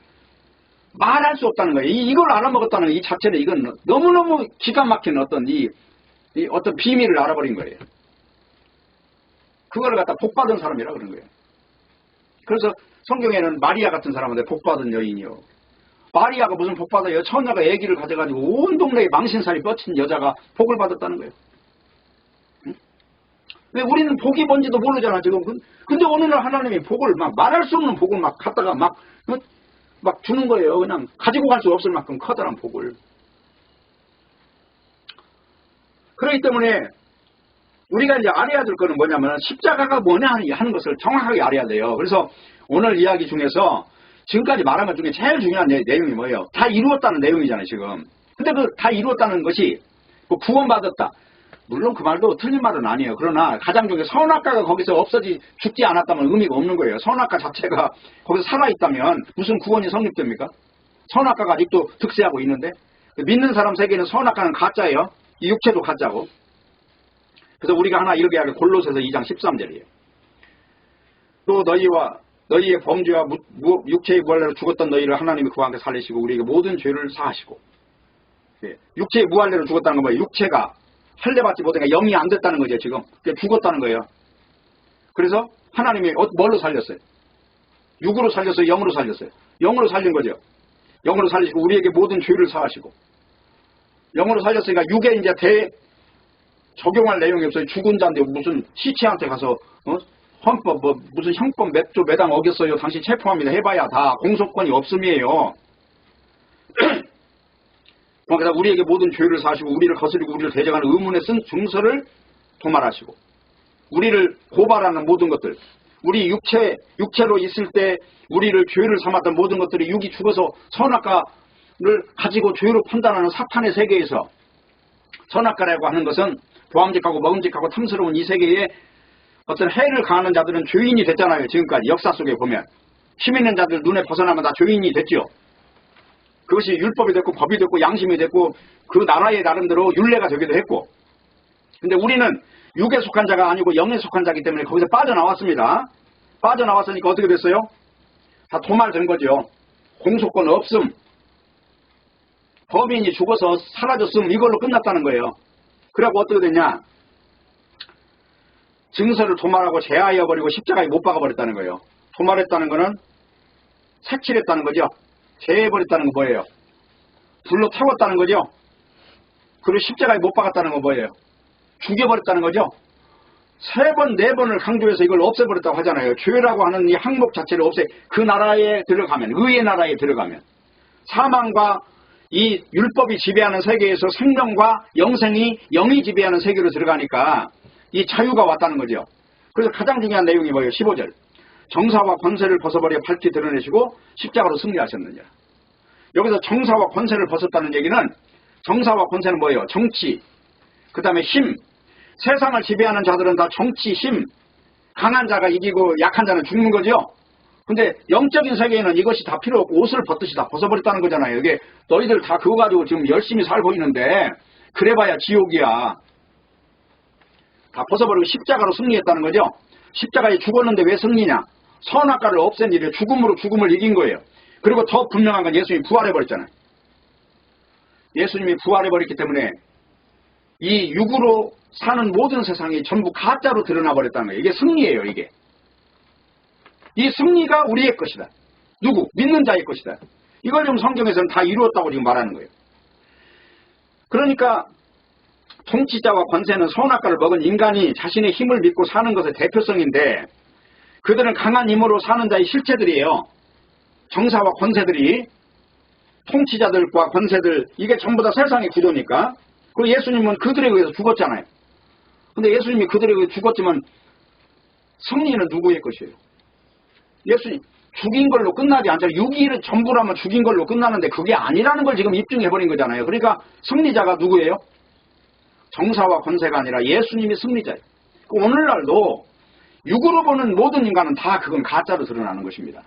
말할 수 없다는 거예요. 이걸 알아먹었다는 이 자체는 이건 너무너무 기가 막힌 어떤 이 어떤 비밀을 알아버린 거예요. 그거를 갖다 복받은 사람이라 그런 거예요. 그래서 성경에는 마리아 같은 사람한테 복받은 여인이요. 마리아가 무슨 복받아요? 처녀가 아기를 가져가지고 온 동네에 망신살이 뻗친 여자가 복을 받았다는 거예요. 응? 왜 우리는 복이 뭔지도 모르잖아 지금. 근데 어느 날 하나님이 복을 막 말할 수 없는 복을 막 갖다가 막 주는 거예요. 그냥 가지고 갈 수 없을 만큼 커다란 복을. 그렇기 때문에 우리가 이제 알아야 될 거는 뭐냐면 십자가가 뭐냐 하는 것을 정확하게 알아야 돼요. 그래서 오늘 이야기 중에서 지금까지 말한 것 중에 제일 중요한 내용이 뭐예요? 다 이루었다는 내용이잖아요 지금. 근데 그 다 이루었다는 것이 구원받았다. 물론 그 말도 틀린 말은 아니에요. 그러나 가장 중요한 선악과가 거기서 죽지 않았다면 의미가 없는 거예요. 선악과 자체가 거기서 살아있다면 무슨 구원이 성립됩니까? 선악과가 아직도 득세하고 있는데 믿는 사람 세계는 선악과는 가짜예요. 이 육체도 가짜고. 그래서 우리가 하나 이렇게 하게 골로새서 2장 13절이에요. 또 너희의 범죄와 육체의 무할례로 죽었던 너희를 하나님이 그와 함께 살리시고 우리에게 모든 죄를 사하시고. 육체의 무할례로 죽었다는 건 뭐예요? 육체가 할례받지 못하니까 영이 안 됐다는 거죠 지금. 죽었다는 거예요. 그래서 하나님이 뭘로 살렸어요? 육으로 살렸어요? 영으로 살렸어요? 영으로 살린 거죠. 영으로 살리시고 우리에게 모든 죄를 사하시고. 영으로 살렸으니까 육에 이제 적용할 내용이 없어요. 죽은 자인데 무슨 시체한테 가서 헌법 무슨 형법 몇 조 매당 어겼어요. 당신 체포합니다. 해봐야 다 공소권이 없음이에요. 그러니까 우리에게 모든 죄를 사하시고 우리를 거스리고 우리를 대적하는 의문에 쓴 증서를 도말하시고 우리를 고발하는 모든 것들, 우리 육체로 있을 때 우리를 죄를 삼았던 모든 것들이 육이 죽어서 선악과 가지고 죄로 판단하는 사탄의 세계에서 선악과라고 하는 것은 보암직하고 먹음직하고 탐스러운 이 세계에 어떤 해를 가하는 자들은 죄인이 됐잖아요. 지금까지 역사 속에 보면 힘 있는 자들 눈에 벗어나면 다 죄인이 됐죠. 그것이 율법이 됐고 법이 됐고 양심이 됐고 그 나라의 나름대로 율례가 되기도 했고, 근데 우리는 육에 속한 자가 아니고 영에 속한 자이기 때문에 거기서 빠져나왔습니다. 빠져나왔으니까 어떻게 됐어요? 다 도말된 거죠. 공소권 없음, 범인이 죽어서 사라졌음, 이걸로 끝났다는 거예요. 그래갖고 어떻게 됐냐? 증서를 도말하고 제하해버리고 십자가에 못 박아버렸다는 거예요. 도말했다는 거는 색칠했다는 거죠. 제해버렸다는 건 뭐예요? 불로 태웠다는 거죠. 그리고 십자가에 못 박았다는 건 뭐예요? 죽여버렸다는 거죠. 3번, 4번을 강조해서 이걸 없애버렸다고 하잖아요. 죄라고 하는 이 항목 자체를 그 나라에 들어가면, 의의 나라에 들어가면 사망과 이 율법이 지배하는 세계에서 생명과 영이 지배하는 세계로 들어가니까 이 자유가 왔다는 거죠. 그래서 가장 중요한 내용이 뭐예요? 15절. 정사와 권세를 벗어버려 밝히 드러내시고 십자가로 승리하셨느니라. 여기서 정사와 권세를 벗었다는 얘기는, 정사와 권세는 뭐예요? 정치, 그 다음에 힘. 세상을 지배하는 자들은 다 정치, 힘, 강한 자가 이기고 약한 자는 죽는 거죠. 근데 영적인 세계에는 이것이 다 필요 없고 옷을 벗듯이 다 벗어버렸다는 거잖아요. 이게 너희들 다 그거 가지고 지금 열심히 살고 있는데 그래봐야 지옥이야. 다 벗어버리고 십자가로 승리했다는 거죠. 십자가에 죽었는데 왜 승리냐? 선악과를 없앤 일이에요. 죽음으로 죽음을 이긴 거예요. 그리고 더 분명한 건 예수님이 부활해버렸잖아요. 예수님이 부활해버렸기 때문에 이 육으로 사는 모든 세상이 전부 가짜로 드러나 버렸다는 거예요. 이게 승리예요. 이게. 이 승리가 우리의 것이다. 누구? 믿는 자의 것이다. 이걸 지금 성경에서는 다 이루었다고 지금 말하는 거예요. 그러니까 통치자와 권세는 선악과를 먹은 인간이 자신의 힘을 믿고 사는 것의 대표성인데, 그들은 강한 힘으로 사는 자의 실체들이에요. 정사와 권세들이, 통치자들과 권세들, 이게 전부 다 세상의 구조니까. 그리고 예수님은 그들에 의해서 죽었잖아요. 근데 예수님이 그들에 의해 죽었지만 승리는 누구의 것이에요? 예수님 죽인 걸로 끝나지 않잖아요. 6일은 전부라면 죽인 걸로 끝나는데 그게 아니라는 걸 지금 입증해버린 거잖아요. 그러니까 승리자가 누구예요? 정사와 권세가 아니라 예수님이 승리자예요. 오늘날도 육으로 보는 모든 인간은 다 그건 가짜로 드러나는 것입니다.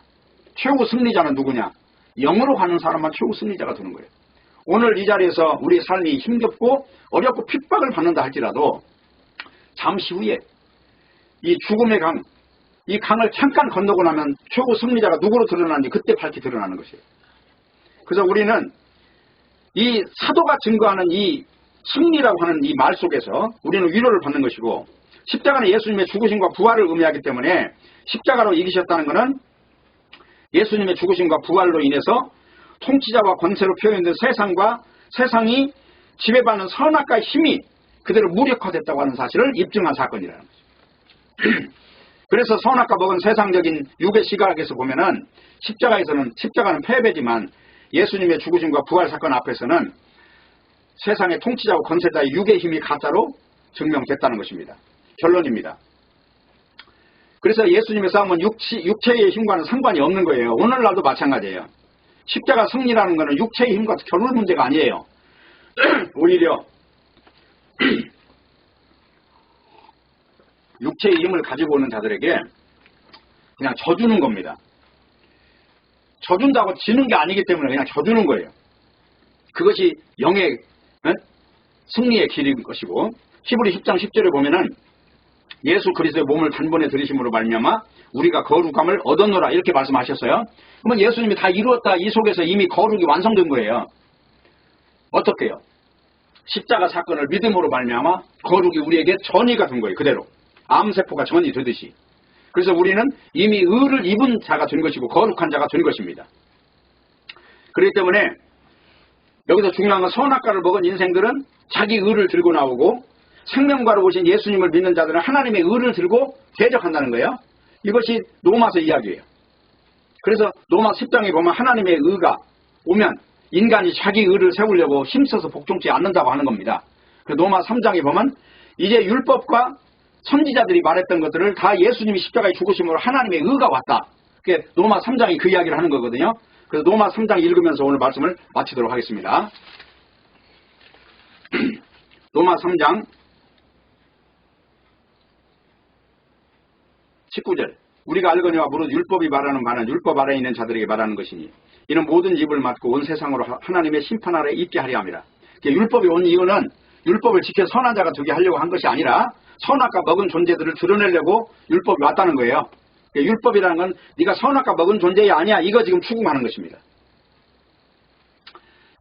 최후 승리자는 누구냐? 영으로 가는 사람만 최후 승리자가 되는 거예요. 오늘 이 자리에서 우리의 삶이 힘겹고 어렵고 핍박을 받는다 할지라도 잠시 후에 이 죽음의 강, 이 강을 잠깐 건너고 나면 최고 승리자가 누구로 드러나는지 그때 밝히 드러나는 것이에요. 그래서 우리는 이 사도가 증거하는 이 승리라고 하는 이 말 속에서 우리는 위로를 받는 것이고, 십자가는 예수님의 죽으심과 부활을 의미하기 때문에 십자가로 이기셨다는 것은 예수님의 죽으심과 부활로 인해서 통치자와 권세로 표현된 세상이 지배받는 선악과의 힘이 그대로 무력화됐다고 하는 사실을 입증한 사건이라는 거죠. 그래서 선악과 먹은 세상적인 육의 시각에서 보면은 십자가는 패배지만 예수님의 죽으심과 부활 사건 앞에서는 세상의 통치자와 권세자의 육의 힘이 가짜로 증명됐다는 것입니다. 결론입니다. 그래서 예수님의 싸움은 육체의 힘과는 상관이 없는 거예요. 오늘날도 마찬가지예요. 십자가 승리라는 것은 육체의 힘과 겨룰 문제가 아니에요. 오히려 육체의 힘을 가지고 오는 자들에게 그냥 져주는 겁니다. 져준다고 지는 게 아니기 때문에 그냥 져주는 거예요. 그것이 영의 승리의 길인 것이고, 히브리 10장 10절에 보면은 예수 그리스도의 몸을 단번에 들이심으로 말미암아 우리가 거룩함을 얻었노라 이렇게 말씀하셨어요. 그러면 예수님이 다 이루었다, 이 속에서 이미 거룩이 완성된 거예요. 어떻게 해요? 십자가 사건을 믿음으로 말미암아 거룩이 우리에게 전이가 된 거예요. 그대로 암세포가 전이 되듯이. 그래서 우리는 이미 의를 입은 자가 된 것이고 거룩한 자가 된 것입니다. 그렇기 때문에 여기서 중요한 건 선악과를 먹은 인생들은 자기 의를 들고 나오고, 생명과로 오신 예수님을 믿는 자들은 하나님의 의를 들고 대적한다는 거예요. 이것이 로마서 이야기예요. 그래서 로마 10장에 보면 하나님의 의가 오면 인간이 자기 의를 세우려고 힘써서 복종치 않는다고 하는 겁니다. 로마 3장에 보면 이제 율법과 선지자들이 말했던 것들을 다 예수님이 십자가에 죽으심으로 하나님의 의가 왔다. 그게 로마 3장이 그 이야기를 하는 거거든요. 그래서 로마 3장 읽으면서 오늘 말씀을 마치도록 하겠습니다. 로마 3장 19절. 우리가 알거니와 무릇 율법이 말하는 말은 율법 아래에 있는 자들에게 말하는 것이니 이는 모든 입을 막고 온 세상으로 하나님의 심판 아래 있게 하려 함이라. 율법이 온 이유는 율법을 지켜 선한 자가 되게 하려고 한 것이 아니라 선악과 먹은 존재들을 드러내려고 율법이 왔다는 거예요. 율법이라는 건 네가 선악과 먹은 존재이 아니야. 이거 지금 추궁하는 것입니다.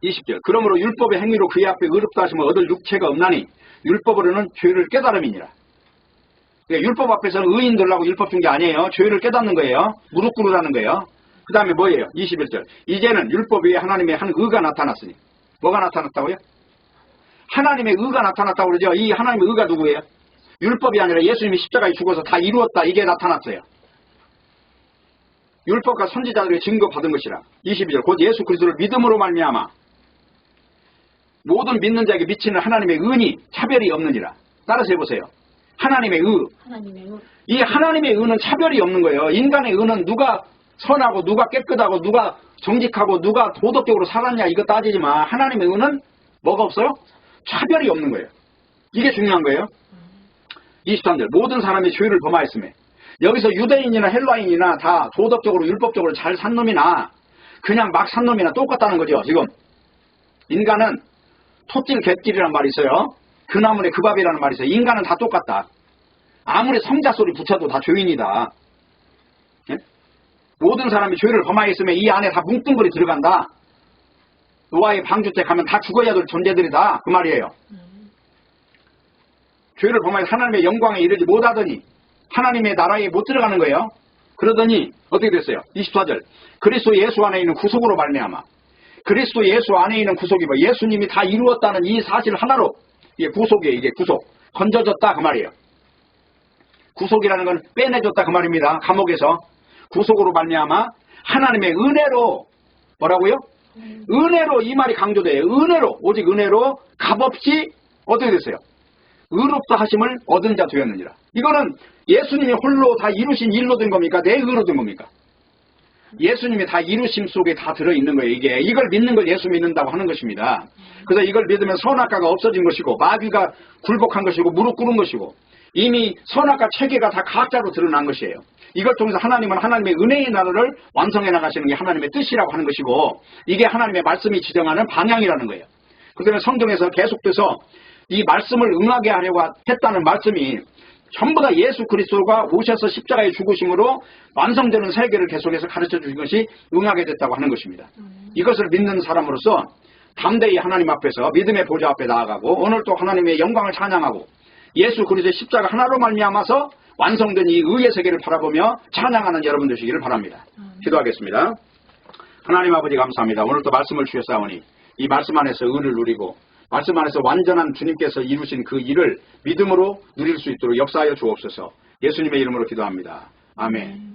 20절. 그러므로 율법의 행위로 그의 앞에 의롭다 하심을 얻을 육체가 없나니 율법으로는 죄를 깨달음이니라. 율법 앞에서는 의인 되려고 율법 준 게 아니에요. 죄를 깨닫는 거예요. 무릎 꿇으라는 거예요. 그 다음에 뭐예요? 21절. 이제는 율법 위에 하나님의 한 의가 나타났으니. 뭐가 나타났다고요? 하나님의 의가 나타났다고 그러죠. 이 하나님의 의가 누구예요? 율법이 아니라 예수님이 십자가에 죽어서 다 이루었다. 이게 나타났어요. 율법과 선지자들에게 증거받은 것이라. 22절. 곧 예수 그리스도를 믿음으로 말미암아 모든 믿는 자에게 미치는 하나님의 은이 차별이 없느니라. 따라서 해보세요. 하나님의 의. 이 하나님의 의는 차별이 없는 거예요. 인간의 의는 누가 선하고 누가 깨끗하고 누가 정직하고 누가 도덕적으로 살았냐 이거 따지지만 하나님의 의는 뭐가 없어요? 차별이 없는 거예요. 이게 중요한 거예요. 23절. 모든 사람이 죄를 범하였으며 여기서 유대인이나 헬라인이나 다 도덕적으로 율법적으로 잘 산 놈이나 그냥 막 산 놈이나 똑같다는 거죠. 지금 인간은 토질 갯길이라는 말이 있어요. 그 나무에 그 밥이라는 말이 있어요. 인간은 다 똑같다. 아무리 성자 소리 붙여도 다 죄인이다. 예? 모든 사람이 죄를 범하였으면 이 안에 다 뭉뚱그리 들어간다. 노아의 방주 때 가면 다 죽어야 될 존재들이다. 그 말이에요. 죄를 범하여 하나님의 영광에 이르지 못하더니 하나님의 나라에 못 들어가는 거예요. 그러더니 어떻게 됐어요? 24절. 그리스도 예수 안에 있는 구속으로 말미암아. 그리스도 예수 안에 있는 구속이 뭐 예수님이 다 이루었다는 이 사실 하나로 이게 구속이에요. 이게 구속. 건져졌다 그 말이에요. 구속이라는 건 빼내줬다 그 말입니다. 감옥에서. 구속으로 말미암아 하나님의 은혜로 뭐라고요? 은혜로 이 말이 강조돼요. 은혜로 오직 은혜로 값없이 어떻게 됐어요? 의롭다 하심을 얻은 자 되었느니라. 이거는 예수님이 홀로 다 이루신 일로 된 겁니까? 내 의로 된 겁니까? 예수님이 다 이루심 속에 다 들어있는 거예요. 이걸 믿는 걸 예수 믿는다고 하는 것입니다. 그래서 이걸 믿으면 선악과가 없어진 것이고 마귀가 굴복한 것이고 무릎 꿇은 것이고 이미 선악과 체계가 다 가짜로 드러난 것이에요. 이걸 통해서 하나님은 하나님의 은혜의 나라를 완성해 나가시는 게 하나님의 뜻이라고 하는 것이고 이게 하나님의 말씀이 지정하는 방향이라는 거예요. 그다음에 성경에서 계속돼서 이 말씀을 응하게 하려고 했다는 말씀이 전부 다 예수 그리스도가 오셔서 십자가에 죽으심으로 완성되는 세계를 계속해서 가르쳐 주신 것이 응하게 됐다고 하는 것입니다. 이것을 믿는 사람으로서 담대히 하나님 앞에서 믿음의 보좌 앞에 나아가고 오늘 또 하나님의 영광을 찬양하고 예수 그리스도의 십자가 하나로 말미암아서 완성된 이 의의 세계를 바라보며 찬양하는 여러분 되시기를 바랍니다. 기도하겠습니다. 하나님 아버지 감사합니다. 오늘 또 말씀을 주셨사오니 이 말씀 안에서 의를 누리고 말씀 안에서 완전한 주님께서 이루신 그 일을 믿음으로 누릴 수 있도록 역사하여 주옵소서. 예수님의 이름으로 기도합니다. 아멘.